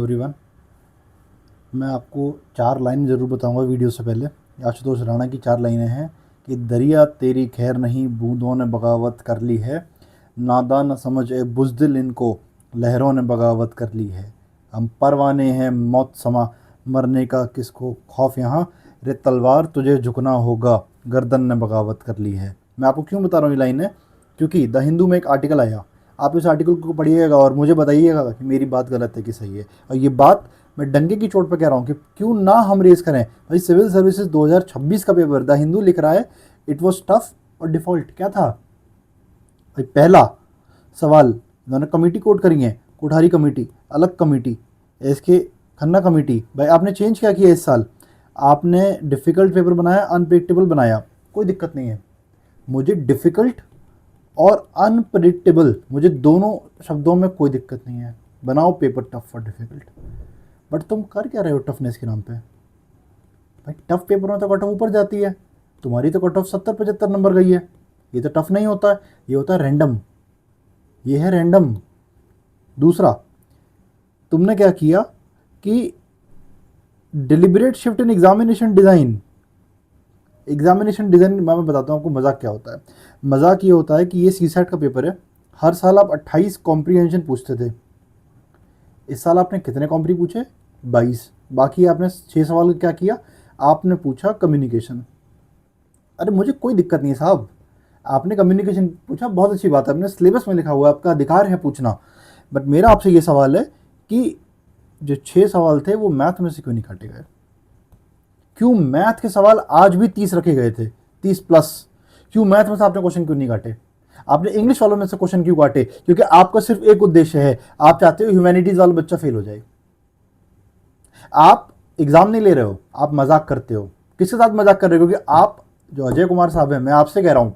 Everyone, मैं आपको 4 line ज़रूर बताऊंगा वीडियो से पहले। आशुतोष राणा की 4 लाइनें हैं कि दरिया तेरी खैर नहीं, बूंदों ने बगावत कर ली है। नादान न समझ ए बुज़दिल, इनको लहरों ने बगावत कर ली है। हम परवाने हैं मौत समा, मरने का किसको खौफ यहाँ। रे तलवार तुझे झुकना होगा, गर्दन ने बगावत कर ली है। मैं आपको क्यों बता रहा हूँ ये लाइनें, क्योंकि द हिंदू में एक आर्टिकल आया। आप इस आर्टिकल को पढ़िएगा और मुझे बताइएगा कि मेरी बात गलत है कि सही है। और ये बात मैं डंके की चोट पर कह रहा हूँ कि क्यों ना हम रेस करें भाई। सिविल सर्विसेज 2026 का पेपर द हिंदू लिख रहा है, इट वॉज टफ और डिफ़ॉल्ट क्या था भाई। पहला सवाल, इन्होंने कमेटी कोड करी है, कोठारी कमेटी, अलग कमेटी, इसके खन्ना कमेटी। भाई आपने चेंज क्या किया इस साल? आपने डिफ़िकल्ट पेपर बनाया, अनप्रेडिक्टेबल बनाया, कोई दिक्कत नहीं है। मुझे डिफ़िकल्ट और अनप्रेडिक्टेबल, मुझे दोनों शब्दों में कोई दिक्कत नहीं है। बनाओ पेपर टफ और डिफ़िकल्ट, बट तुम कर क्या रहे हो टफनेस के नाम पे भाई। टफ पेपर में तो कट ऑफ ऊपर जाती है, तुम्हारी तो कट ऑफ 70-75 नंबर गई है। ये तो टफ नहीं होता है, ये होता है रैंडम, ये है रैंडम। दूसरा, तुमने क्या किया कि deliberate shift in examination design. Examination design मैं बताता हूँ आपको मजाक क्या होता है। मजाक ये होता है कि ये सीसेट का पेपर है, हर साल आप 28 कॉम्प्रीहेंशन पूछते थे। इस साल आपने कितने कॉम्प्री पूछे? 22। बाकी आपने 6 सवाल क्या किया, आपने पूछा कम्युनिकेशन। अरे मुझे कोई दिक्कत नहीं है साहब, आपने कम्युनिकेशन पूछा, बहुत अच्छी बात है, अपने सिलेबस में लिखा हुआ है, आपका अधिकार है पूछना। बट मेरा आपसे ये सवाल है कि जो 6 सवाल थे वो मैथ में से क्यों नहीं काटे गए? क्यों मैथ के सवाल आज भी 30 रखे गए थे, 30 प्लस? क्यों मैथ में से आपने क्वेश्चन क्यों नहीं काटे? आपने इंग्लिश वालों में से क्वेश्चन क्यों काटे? क्योंकि आपका सिर्फ एक उद्देश्य है, आप चाहते हो ह्यूमैनिटीज वाला बच्चा फेल हो जाए। आप एग्जाम नहीं ले रहे हो, आप मजाक करते हो। किसके साथ मजाक कर रहे हो? क्योंकि आप जो अजय कुमार साहब हैं, मैं आपसे कह रहा हूं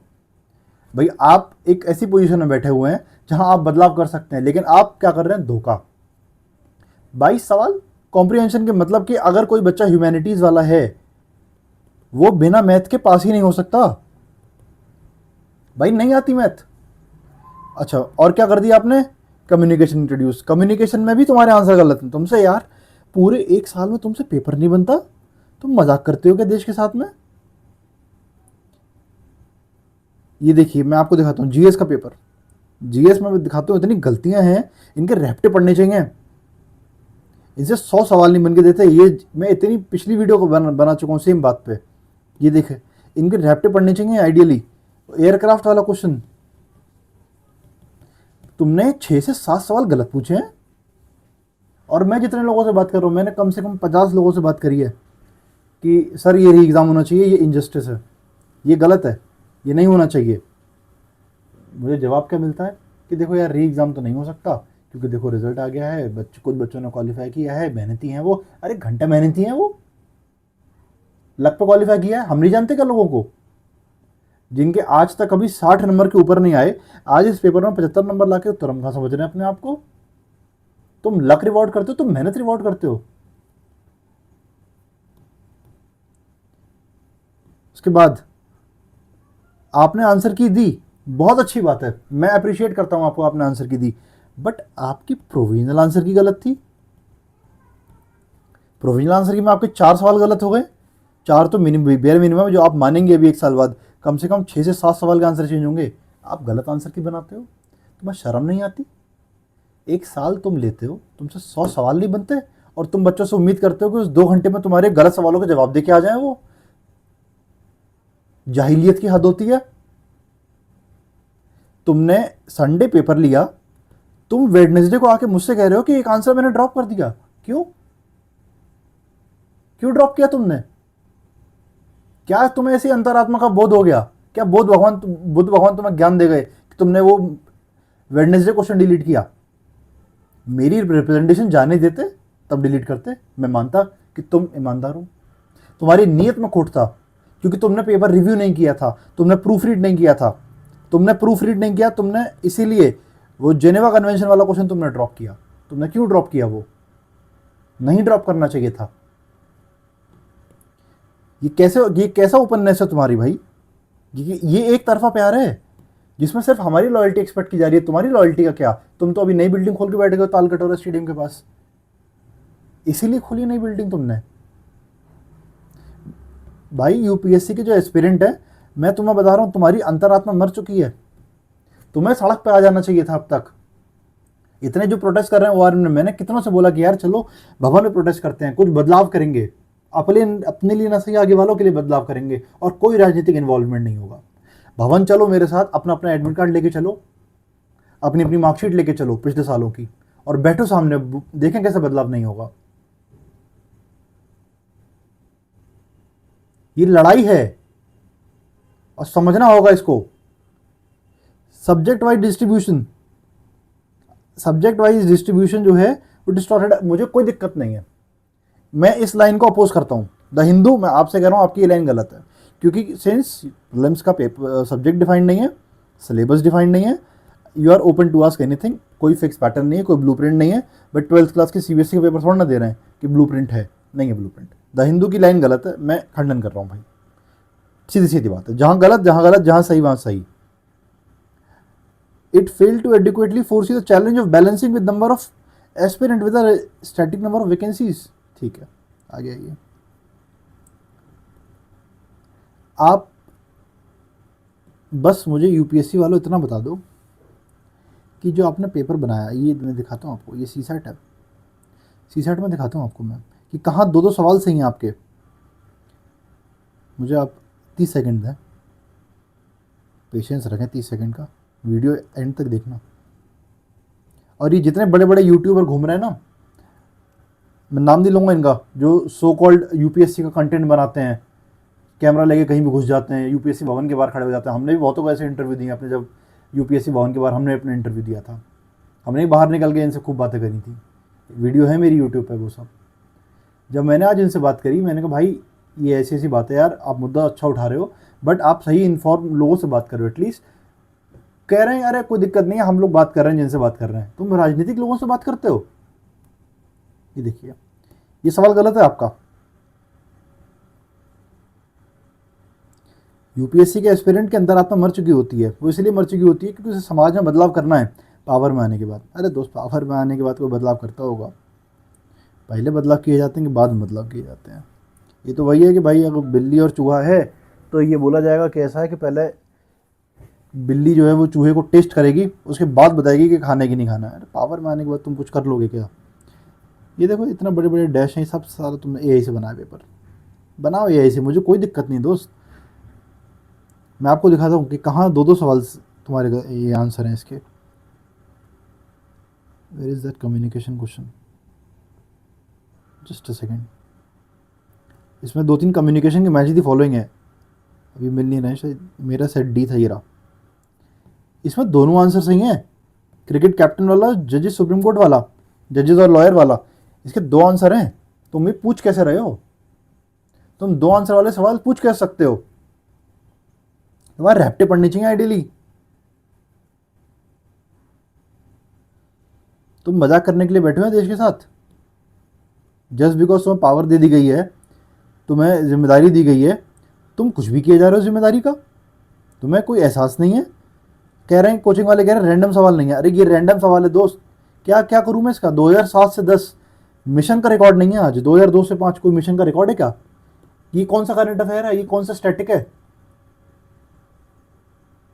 भाई, आप एक ऐसी पोजीशन में बैठे हुए हैं जहां आप बदलाव कर सकते हैं, लेकिन आप क्या कर रहे हैं? धोखा। 22 सवाल कॉम्प्रिहेंशन के, मतलब कि अगर कोई बच्चा ह्यूमैनिटीज वाला है वो बिना मैथ के पास ही नहीं हो सकता भाई, नहीं आती मैथ। अच्छा, और क्या कर दिया आपने? Communication introduce. कम्युनिकेशन में भी तुम्हारे आंसर गलत हैं। तुमसे यार पूरे एक साल में तुमसे पेपर नहीं बनता, तुम मजाक करते हो क्या देश के साथ में? ये देखिए मैं आपको दिखाता हूँ जीएस का पेपर। जीएस में दिखाता हूँ इतनी गलतियां हैं, इनके रैप्टे पढ़ने चाहिए। इनसे 100 सवाल नहीं बन के देते। ये मैं इतनी पिछली वीडियो को बना चुका हूँ सेम बात पे। ये देखे, इनके रैप्टे पढ़ने चाहिए आइडियली। एयरक्राफ्ट वाला क्वेश्चन तुमने 6 से 7 सवाल गलत पूछे हैं। और मैं जितने लोगों से बात कर रहा हूँ, मैंने कम से कम 50 लोगों से बात करी है कि सर ये री एग्ज़ाम होना चाहिए, ये इनजस्टिस है, ये गलत है, ये नहीं होना चाहिए। मुझे जवाब क्या मिलता है कि देखो यार री एग्ज़ाम तो नहीं हो सकता, क्योंकि देखो रिजल्ट आ गया है, कुछ बच्चों ने क्वालिफाई किया है, मेहनती हैं वो। अरे घंटा मेहनती हैं वो, लक पे क्वालिफाई किया है। हम नहीं जानते क्या लोगों को, जिनके आज तक कभी 60 नंबर के ऊपर नहीं आए, आज इस पेपर में 75 नंबर ला के तो हम कहाँ समझ रहे हैं अपने आप को? तुम लक रिवॉर्ड करते हो, तुम मेहनत रिवॉर्ड करते हो। उसके बाद आपने आंसर की दी, बहुत अच्छी बात है, मैं अप्रिशिएट करता हूं आपको, आपने आंसर की दी। बट आपकी प्रोविजनल आंसर की गलत थी। प्रोविजनल आंसर की में आपके 4 सवाल गलत हो गए। 4 तो मिनिमम, बेयर मिनिमम जो आप मानेंगे अभी एक साल बाद कम से कम 6 से 7 सवाल के आंसर चेंज होंगे। आप गलत आंसर की बनाते हो, तुम्हें शर्म नहीं आती? एक साल तुम लेते हो, तुमसे 100 सवाल नहीं बनते, और तुम बच्चों से उम्मीद करते हो कि उस 2 घंटे में तुम्हारे गलत सवालों के जवाब दे के आ जाए। वो जाहिलियत की हद होती है। तुमने संडे पेपर लिया, तुम वेडनेसडे को आके मुझसे कह रहे हो कि एक आंसर मैंने ड्रॉप कर दिया। क्यों? क्यों ड्रॉप किया तुमने? क्या तुम्हें ऐसी अंतरात्मा का बोध हो गया? क्या बुद्ध भगवान तुम्हें ज्ञान दे गए कि तुमने वो वेडनेसडे क्वेश्चन डिलीट किया? मेरी रिप्रेजेंटेशन जाने देते तब डिलीट करते। मैं मानता कि तुम ईमानदार हो, तुम्हारी नीयत में खोट था, क्योंकि तुमने पेपर रिव्यू नहीं किया था, तुमने प्रूफ रीड नहीं किया था। तुमने प्रूफ रीड नहीं किया, तुमने इसीलिए वो जेनेवा कन्वेंशन वाला क्वेश्चन तुमने ड्रॉप किया। तुमने क्यों ड्रॉप किया? वो नहीं ड्रॉप करना चाहिए था। ये कैसा ओपननेस है तुम्हारी भाई? ये एक तरफा प्यार है जिसमें सिर्फ हमारी लॉयल्टी एक्सपेक्ट की जा रही है। तुम्हारी लॉयल्टी का क्या? तुम तो अभी नई बिल्डिंग खोल के बैठ गए हो ताल कटोरा स्टेडियम के पास। इसीलिए खोली नई बिल्डिंग तुमने। भाई यूपीएससी के जो एस्पिरेंट है, मैं तुम्हें बता रहा हूँ, तुम्हारी अंतरात्मा मर चुकी है। तुम्हें सड़क पे आ जाना चाहिए था अब तक। इतने जो प्रोटेस्ट कर रहे हैं ओआरएम में, मैंने कितनों से बोला कि यार चलो भवन में प्रोटेस्ट करते हैं, कुछ बदलाव करेंगे, अपने लिए ना सही आगे वालों के लिए बदलाव करेंगे, और कोई राजनीतिक इन्वॉल्वमेंट नहीं होगा। भवन चलो मेरे साथ, अपना अपना एडमिट कार्ड लेके चलो, अपनी अपनी मार्कशीट लेके चलो पिछले सालों की, और बैठो सामने, देखें कैसे बदलाव नहीं होगा। ये लड़ाई है और समझना होगा इसको। Subject wise distribution, subject wise distribution जो है वो डिस्टॉर्टेड, मुझे कोई दिक्कत नहीं है, मैं इस लाइन को अपोज करता हूँ। द हिंदू, मैं आपसे कह रहा हूँ आपकी ये लाइन गलत है, क्योंकि सिंस प्रीलिम्स का पेपर सब्जेक्ट डिफाइंड नहीं है, सिलेबस डिफाइंड नहीं है, you are open to ask anything, कोई फिक्स पैटर्न नहीं है, कोई ब्लूप्रिंट नहीं है। बट 12th क्लास के सीबीएसई का पेपर थोड़ा ना दे रहे हैं कि ब्लूप्रिंट है, नहीं है ब्लूप्रिंट। द हिंदू की लाइन गलत है, मैं खंडन कर रहा हूँ भाई, सीधी सीधी बात है, जहाँ गलत जहाँ गलत, जहाँ सही वहाँ सही। It failed to adequately foresee the challenge of balancing with number of aspirant with a static number of vacancies। ठीक है, आगे आइए। आप बस मुझे यूपीएससी वालों इतना बता दो कि जो आपने पेपर बनाया, ये मैं दिखाता हूँ आपको, ये सीसैट है, सीसैट में दिखाता हूँ आपको मैं कि कहाँ दो दो सवाल सही हैं आपके। मुझे आप 30 सेकंड दें, पेशेंस रखें 30 सेकंड का, वीडियो एंड तक देखना। और ये जितने बड़े बड़े यूट्यूबर घूम रहे हैं ना, मैं नाम नहीं लूँगा इनका, जो सो कॉल्ड यूपीएससी का कंटेंट बनाते हैं, कैमरा लेके कहीं भी घुस जाते हैं, यूपीएससी भवन के बाहर खड़े हो जाते हैं। हमने भी बहुतों को ऐसे इंटरव्यू दिए अपने, जब यूपीएससी भवन के बाहर हमने अपना इंटरव्यू दिया था, हमने बाहर निकल के इनसे खूब बातें करी थी, वीडियो है मेरी यूट्यूब पर वो सब। जब मैंने आज इनसे बात करी, मैंने कहा भाई ये ऐसी ऐसी बात है यार, आप मुद्दा अच्छा उठा रहे हो, बट आप सही इन्फॉर्म लोगों से बात करो एटलीस्ट। कह रहे हैं अरे कोई दिक्कत नहीं है, हम लोग बात कर रहे हैं जिनसे बात कर रहे हैं, तुम राजनीतिक लोगों से बात करते हो। ये देखिए, ये सवाल गलत है आपका। यूपीएससी के एस्पिरेंट के अंदर आत्मा मर चुकी होती है, वो इसलिए मर चुकी होती है क्योंकि उसे समाज में बदलाव करना है पावर में आने के बाद। अरे दोस्त, पावर में आने के बाद कोई बदलाव करता होगा? पहले बदलाव किए जाते हैं कि बाद में बदलाव किए जाते हैं? ये तो वही है कि भाई अगर बिल्ली और चूहा है तो ये बोला जाएगा कि ऐसा है कि पहले बिल्ली जो है वो चूहे को टेस्ट करेगी, उसके बाद बताएगी कि खाना कि नहीं खाना है। पावर में आने के बाद तुम कुछ कर लोगे क्या? ये देखो इतना बड़े बड़े डैश हैं, सब सारा तुमने एआई से बनाया पेपर, बनाओ एआई से, मुझे कोई दिक्कत नहीं दोस्त। मैं आपको दिखाता हूँ कि कहाँ दो दो सवाल तुम्हारे ये आंसर हैं इसके। Where is that communication question, just a second. इसमें 2-3 कम्युनिकेशन की मैच दी फॉलोइंग है, अभी मिल नहीं रहे शायद, मेरा सेट डी था ये रहा। इसमें दोनों आंसर सही हैं, क्रिकेट कैप्टन वाला, जजेस सुप्रीम कोर्ट वाला, जजेस और लॉयर वाला, इसके 2 आंसर हैं। तुम भी पूछ कैसे रहे हो? तुम 2 आंसर वाले सवाल पूछ कैसे सकते हो? तुम्हारे रैप्टे पढ़नी चाहिए आइडियली। तुम मजाक करने के लिए बैठे हो देश के साथ? जस्ट बिकॉज तुम्हें पावर दे दी गई है, तुम्हें जिम्मेदारी दी गई है, तुम कुछ भी किए जा रहे हो जिम्मेदारी का, तुम्हें कोई एहसास नहीं है। कह रहे हैं कोचिंग वाले, कह रहे हैं रैंडम सवाल नहीं है। अरे ये रैंडम सवाल है दोस्त, क्या क्या करूं मैं इसका? 2007 से 10 मिशन का रिकॉर्ड नहीं है आज, 2002 से 5 कोई मिशन का रिकॉर्ड है क्या? ये कौन सा करंट अफेयर है? ये कौन सा स्टैटिक है?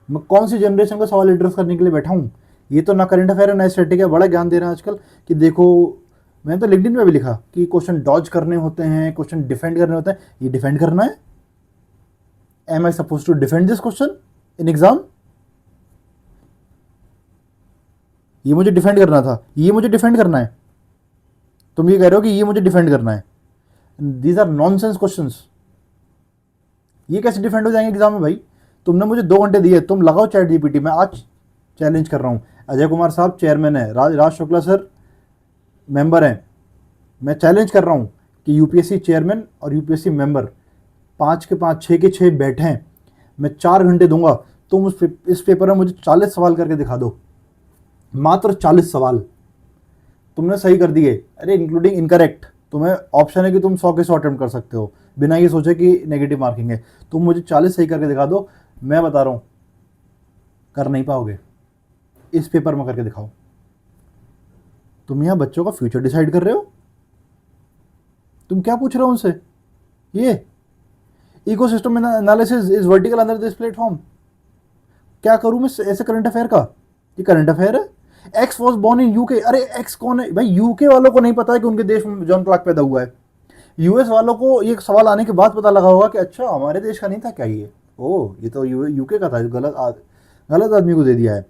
मैं कौन सी जनरेशन का सवाल एड्रेस करने के लिए बैठा हूँ? ये तो ना करंट अफेयर है ना स्टैटिक है। बड़ा ज्ञान दे रहे हैं आजकल कि देखो, मैंने तो लिंक्डइन में भी लिखा कि क्वेश्चन डॉज करने होते हैं, क्वेश्चन डिफेंड करने होते हैं। ये डिफेंड करना है? Am I suppose to defend this question in exam? ये मुझे डिफेंड करना था, ये मुझे डिफेंड करना है? तुम ये कह रहे हो कि ये मुझे डिफेंड करना है? These are nonsense questions. ये कैसे डिफेंड हो जाएंगे एग्जाम में भाई? तुमने मुझे 2 घंटे दिए, तुम लगाओ चैट जीपीटी। मैं आज चैलेंज कर रहा हूँ, अजय कुमार साहब चेयरमैन है, राज शुक्ला सर मेंबर हैं, मैं चैलेंज कर रहा हूँ कि यूपीएससी चेयरमैन और यूपीएससी मेंबर 5 के 5, 6 के 6 बैठे हैं, मैं 4 घंटे दूंगा, तुम इस पेपर में मुझे 40 सवाल करके दिखा दो, मात्र 40 सवाल। तुमने सही कर दिए, अरे इंक्लूडिंग इनकरेक्ट, तुम्हें ऑप्शन है कि तुम 100 के 100 अटेम्प्ट कर सकते हो बिना ये सोचे कि नेगेटिव मार्किंग है। तुम मुझे 40 सही करके दिखा दो, मैं बता रहा हूँ कर नहीं पाओगे। इस पेपर में करके दिखाओ। तुम यहाँ बच्चों का फ्यूचर डिसाइड कर रहे हो। तुम क्या पूछ रहे हो उनसे? ये ecosystem analysis is vertical under this platform. क्या करूं मैं ऐसे करंट अफेयर का? ये करंट अफेयर है। X was born in UK. अरे एक्स कौन है भाई? यूके वालों को नहीं पता है कि उनके देश में जॉन क्लार्क पैदा हुआ है। यूएस वालों को ये सवाल आने के बाद पता लगा होगा कि अच्छा हमारे देश का नहीं था क्या ये? ओ ये तो यूके का था, गलत आदमी को दे दिया है।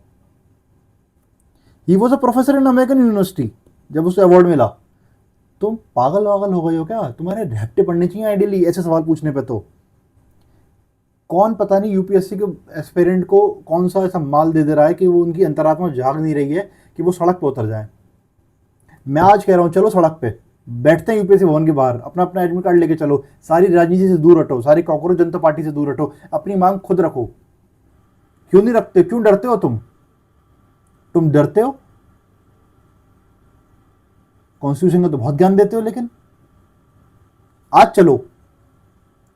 He was a professor in American university जब उसे अवार्ड मिला। तुम पागल वागल हो गए हो क्या? तुम्हारे झपटे पड़ने चाहिए आइडियली ऐसे सवाल पूछने पे। तो कौन पता नहीं यूपीएससी के एस्पिरेंट को कौन सा ऐसा माल दे रहा है कि वो उनकी अंतरात्मा जाग नहीं रही है कि वो सड़क पे उतर जाए। मैं आज कह रहा हूं चलो सड़क पे बैठते हैं यूपीएससी भवन के बाहर, अपना अपना एडमिट कार्ड लेके चलो, सारी राजनीति से दूर हटो, सारी कांग्रेस जनता पार्टी से दूर हटो, अपनी मांग खुद रखो। क्यों नहीं रखते? क्यों डरते हो तुम डरते हो? कॉन्स्टिट्यूशन का तो बहुत ज्ञान देते हो, लेकिन आज चलो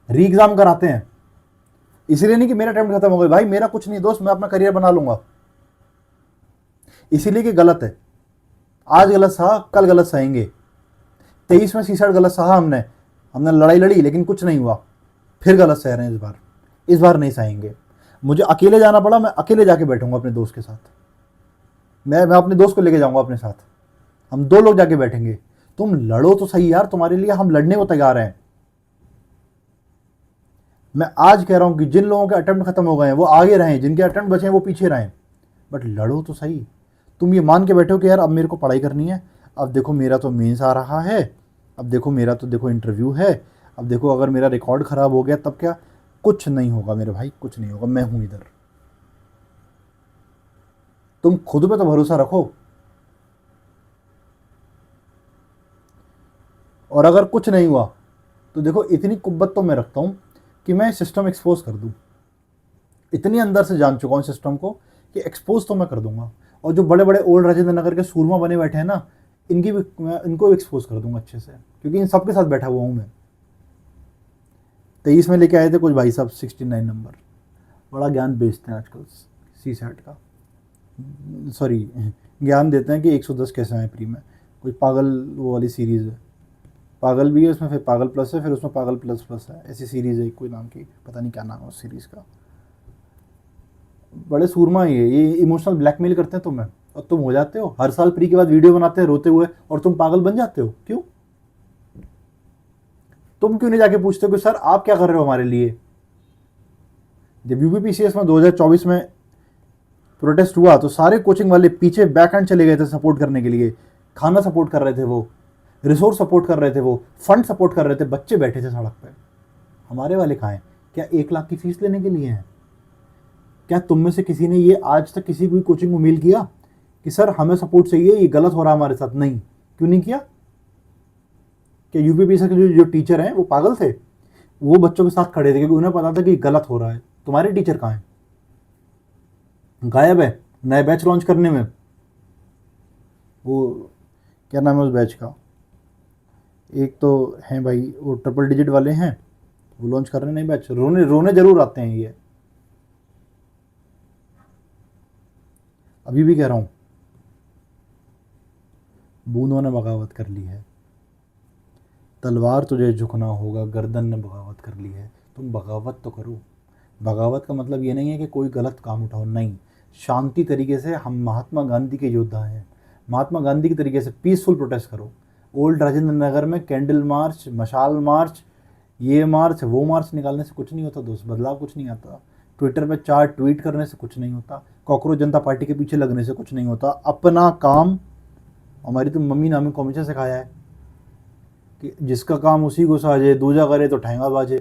री एग्जाम कराते हैं। इसीलिए नहीं कि मेरा टाइम खत्म हो गया, भाई मेरा कुछ नहीं दोस्त, मैं अपना करियर बना लूंगा। इसीलिए कि गलत है। आज गलत सहा, कल गलत सहेंगे। 23 में सीसठ गलत सहा हमने लड़ाई लड़ी लेकिन कुछ नहीं हुआ, फिर गलत सह रहे हैं इस बार नहीं सहेंगे। मुझे अकेले जाना पड़ा, मैं अकेले जाके बैठूंगा अपने दोस्त के साथ। मैं अपने दोस्त को लेके जाऊंगा अपने साथ, हम 2 लोग जाके बैठेंगे। तुम लड़ो तो सही यार, तुम्हारे लिए हम लड़ने को तैयार हैं। मैं आज कह रहा हूं कि जिन लोगों के अटेम्प्ट खत्म हो गए हैं वो आगे रहें, जिनके अटेम्प्ट बचे हैं वो पीछे रहें, बट लड़ो तो सही। तुम ये मान के बैठो कि यार अब मेरे को पढ़ाई करनी है, अब देखो मेरा तो मेंस आ रहा है, अब देखो मेरा तो देखो इंटरव्यू है, अब देखो अगर मेरा रिकॉर्ड खराब हो गया तब क्या? कुछ नहीं होगा मेरे भाई, कुछ नहीं होगा, मैं हूं इधर। तुम खुद पे तो भरोसा रखो। और अगर कुछ नहीं हुआ तो देखो इतनी कुब्बत तो मैं रखता हूं कि मैं सिस्टम एक्सपोज कर दूं। इतनी अंदर से जान चुका हूं सिस्टम को कि एक्सपोज तो मैं कर दूंगा। और जो बड़े बड़े ओल्ड राजेंद्र नगर के सूरमा बने बैठे हैं ना, इनको भी एक्सपोज कर दूंगा अच्छे से, क्योंकि इन सबके साथ बैठा हुआ हूं मैं। 23 में लेके आए थे कुछ भाई साहब 69 नंबर। बड़ा ज्ञान बेचते हैं आजकल सी सेट का, सॉरी ज्ञान देते हैं कि 110 कैसे आए प्री में। कोई पागल वो वाली सीरीज़ है, पागल भी है उसमें, फिर पागल प्लस है, फिर उसमें पागल प्लस प्लस है, ऐसी सीरीज़ है कोई नाम की, पता नहीं क्या नाम है उस सीरीज़ का। बड़े सूरमा ही है ये, इमोशनल ब्लैकमेल करते हैं तुम्हें और तुम हो जाते हो। हर साल प्री के बाद वीडियो बनाते हैं रोते हुए और तुम पागल बन जाते हो। क्यों? तुम क्यों नहीं जाके पूछते हो कि सर आप क्या कर रहे हो हमारे लिए? जब यूपीपीसीएस में 2024 में प्रोटेस्ट हुआ तो सारे कोचिंग वाले पीछे बैक हैंड चले गए थे सपोर्ट करने के लिए। खाना सपोर्ट कर रहे थे वो, रिसोर्स सपोर्ट कर रहे थे वो, फंड सपोर्ट कर रहे थे, बच्चे बैठे थे सड़क पे। हमारे वाले कहाँ हैं? क्या 1 लाख की फीस लेने के लिए हैं? क्या तुम में से किसी ने ये आज तक किसी भी कोचिंग को मेल किया कि सर हमें सपोर्ट चाहिए, ये गलत हो रहा है हमारे साथ? नहीं। क्यों नहीं किया? क्या यूपीपीसी के जो टीचर हैं वो पागल थे? वो बच्चों के साथ खड़े थे क्योंकि उन्हें पता था कि गलत हो रहा है। तुम्हारे टीचर कहाँ हैं? गायब है नए बैच लॉन्च करने में। वो क्या नाम है उस बैच का? एक तो हैं भाई वो ट्रिपल डिजिट वाले हैं, वो लॉन्च कर रहे हैं नए बैच। रोने रोने जरूर आते हैं ये, अभी भी कह रहा हूं। बूंदों ने बगावत कर ली है, तलवार तुझे झुकना होगा, गर्दन ने बगावत कर ली है। तुम बगावत तो करो। बगावत का मतलब ये नहीं है कि कोई गलत काम उठाओ, नहीं। शांति तरीके से, हम महात्मा गांधी के योद्धा हैं, महात्मा गांधी के तरीके से पीसफुल प्रोटेस्ट करो। ओल्ड राजेंद्र नगर में कैंडल मार्च, मशाल मार्च, ये मार्च वो मार्च निकालने से कुछ नहीं होता दोस्त, बदलाव कुछ नहीं आता। ट्विटर पे 4 ट्वीट करने से कुछ नहीं होता, कॉकरोच जनता पार्टी के पीछे लगने से कुछ नहीं होता। अपना काम, हमारी तो मम्मी ने हमें को हमेशा सिखाया है कि जिसका काम उसी को साजे, दूजा करे तो ठेंगा बाजे।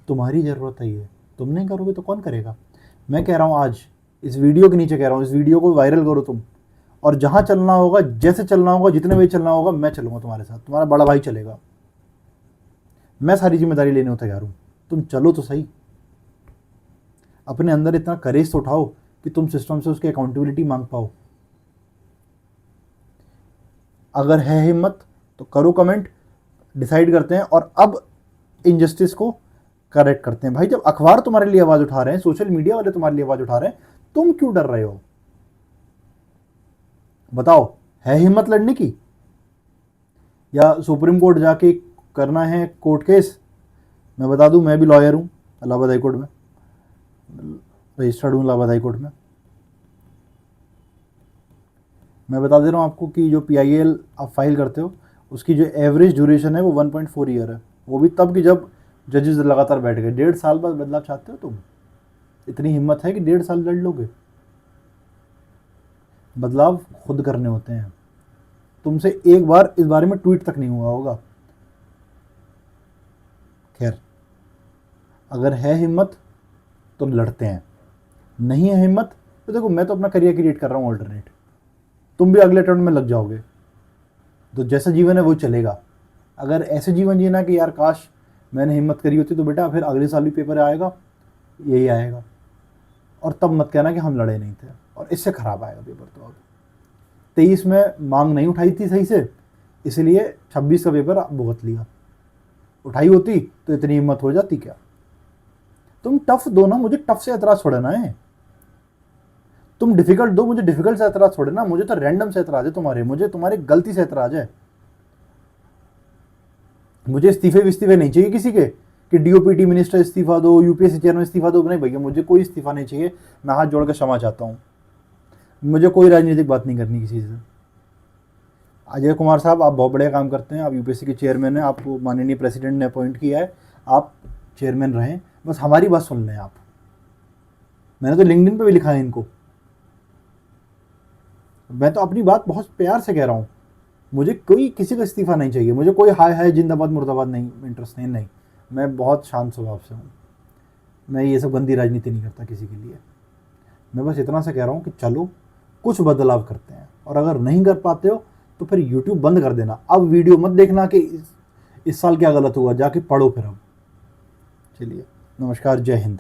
तुम्हारी ज़रूरत है ये, तुम नहीं करोगे तो कौन करेगा? मैं कह रहा हूँ आज इस वीडियो के नीचे कह रहा हूँ, इस वीडियो को वायरल करो तुम, और जहाँ चलना होगा, जैसे चलना होगा, जितने बजे चलना होगा, मैं चलूँगा तुम्हारे साथ, तुम्हारा बड़ा भाई चलेगा। मैं सारी जिम्मेदारी लेने को तैयार हूँ, तुम चलो तो सही। अपने अंदर इतना करेज तो उठाओ कि तुम सिस्टम से उसकी अकाउंटेबिलिटी मांग पाओ। अगर है हिम्मत तो करो कमेंट, डिसाइड करते हैं और अब इनजस्टिस को करेक्ट करते हैं। भाई जब अखबार तुम्हारे लिए आवाज उठा रहे हैं, सोशल मीडिया वाले तुम्हारे लिए आवाज उठा रहे हैं, तुम क्यों डर रहे हो? बताओ, है हिम्मत लड़ने की? या सुप्रीम कोर्ट जाके करना है कोर्ट केस, मैं बता दूं मैं भी लॉयर हूँ इलाहाबाद हाई कोर्ट में, रजिस्टर्ड हूँ इलाहाबाद हाई कोर्ट में। मैं बता दे रहा हूँ आपको कि जो PIL आप फाइल करते हो उसकी जो एवरेज ड्यूरेशन है वो 1.4 ईयर है, वो भी तब कि जब जजेस लगातार बैठ गए। 1.5 साल बाद बदलाव चाहते हो तुम? इतनी हिम्मत है कि 1.5 साल लड़ लोगे? बदलाव खुद करने होते हैं। तुमसे एक बार इस बारे में ट्वीट तक नहीं हुआ होगा। खैर, अगर है हिम्मत तो लड़ते हैं, नहीं है हिम्मत तो देखो मैं तो अपना करियर क्रिएट कर रहा हूँ ऑल्टरनेट, तुम भी अगले टर्न में लग जाओगे। तो जैसा जीवन है वो चलेगा। अगर ऐसे जीवन जीना कि यार काश मैंने हिम्मत करी होती तो बेटा फिर अगले साल भी पेपर आएगा, यही आएगा। और तब मत कहना कि हम लड़े नहीं थे, और इससे खराब आएगा पेपर। तो अब 23 में मांग नहीं उठाई थी सही से, इसलिए 26 का पेपर भुगत लिया। उठाई होती तो इतनी हिम्मत हो जाती क्या? तुम टफ दो ना, मुझे टफ से एतराज छोड़ना है। तुम डिफिकल्ट दो, मुझे डिफिकल्ट से एतराज छोड़े ना। मुझे तो रैंडम से एतराज है तुम्हारे, मुझे तुम्हारी गलती से एतराज है। मुझे इस्तीफे नहीं चाहिए किसी के कि DOPT मिनिस्टर इस्तीफा दो, UPSC चेयरमैन इस्तीफा दो। नहीं भैया, मुझे कोई इस्तीफा नहीं चाहिए। मैं हाथ जोड़ कर क्षमा चाहता हूँ। मुझे कोई राजनीतिक बात नहीं करनी किसी से। अजय कुमार साहब, आप बहुत बढ़िया काम करते हैं, आप UPSC के चेयरमैन हैं, आपको माननीय प्रेसिडेंट ने अपॉइंट किया है, आप चेयरमैन रहें, बस हमारी बात सुन लें आप। मैंने तो लिंक्डइन पे भी लिखा है इनको। मैं तो अपनी बात बहुत प्यार से कह रहा हूँ। मुझे कोई किसी का इस्तीफा नहीं चाहिए, मुझे कोई हाय हाय जिंदाबाद मुर्दाबाद नहीं, इंटरेस्ट नहीं। नहीं, मैं बहुत शांत स्वभाव से हूँ, मैं ये सब गंदी राजनीति नहीं करता किसी के लिए। मैं बस इतना सा कह रहा हूँ कि चलो कुछ बदलाव करते हैं, और अगर नहीं कर पाते हो तो फिर YouTube बंद कर देना। अब वीडियो मत देखना कि इस साल क्या गलत हुआ, जाके पढ़ो फिर। अब चलिए, नमस्कार, जय हिंद।